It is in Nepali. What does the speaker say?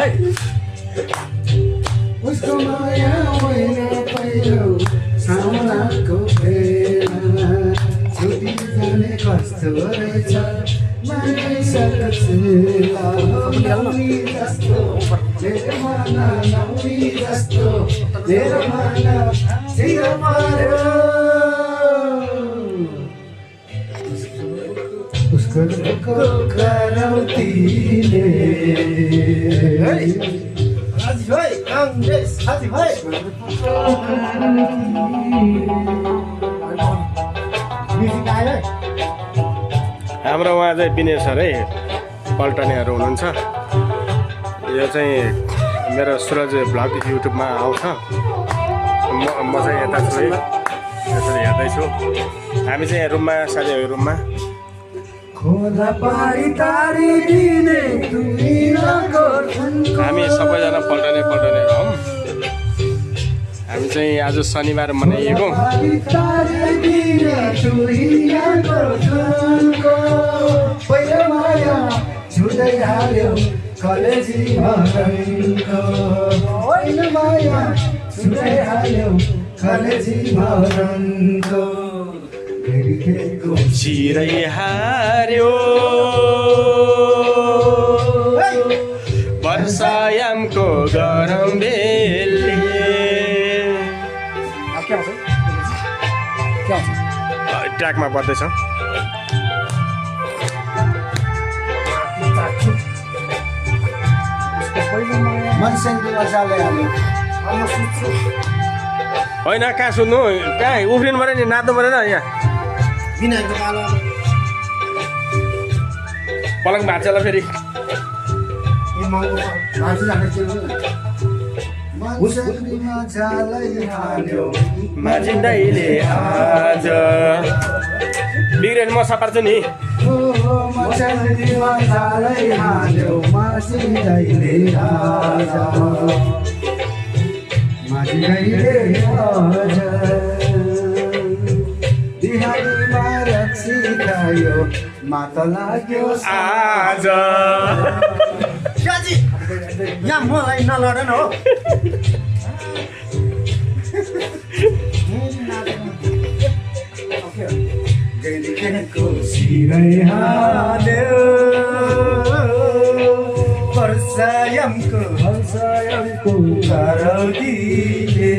है उसको माया होइन पहिलो सामनाको बेला छुटी जाने कस्तो रहेछ मानिसको नौनी जस्तो मेरो मन नौनी जस्तो मेरो मन चिर पर्यो उसको करौतीले हाम्रो उहाँ चाहिँ विनय सर है पल्टनेहरू हुनुहुन्छ यो चाहिँ मेरो सुरज ब्लग युट्युबमा आउँछ म चाहिँ यता छु है यसरी हेर्दैछु हामी चाहिँ रुममा साथीहरू रुममा हामी सबैजना पल्टने हौँ हामी चाहिँ आज शनिबार मनाइएको चिरै हार्यो वर्षायामको गरम बेलले ट्र्याकमा बज्दैछ होइन कहाँ सुन्नु कहाँ उफ्रिनु पऱ्यो नि नाच्नु परेन यहाँ पलङ भाँच्छ ल फेरि माझिँदैले आज बिग्रेन म सपार्छु नि माता लाग्यो आज यहाँ मलाई नलडन हो वर्षायामको करौतीले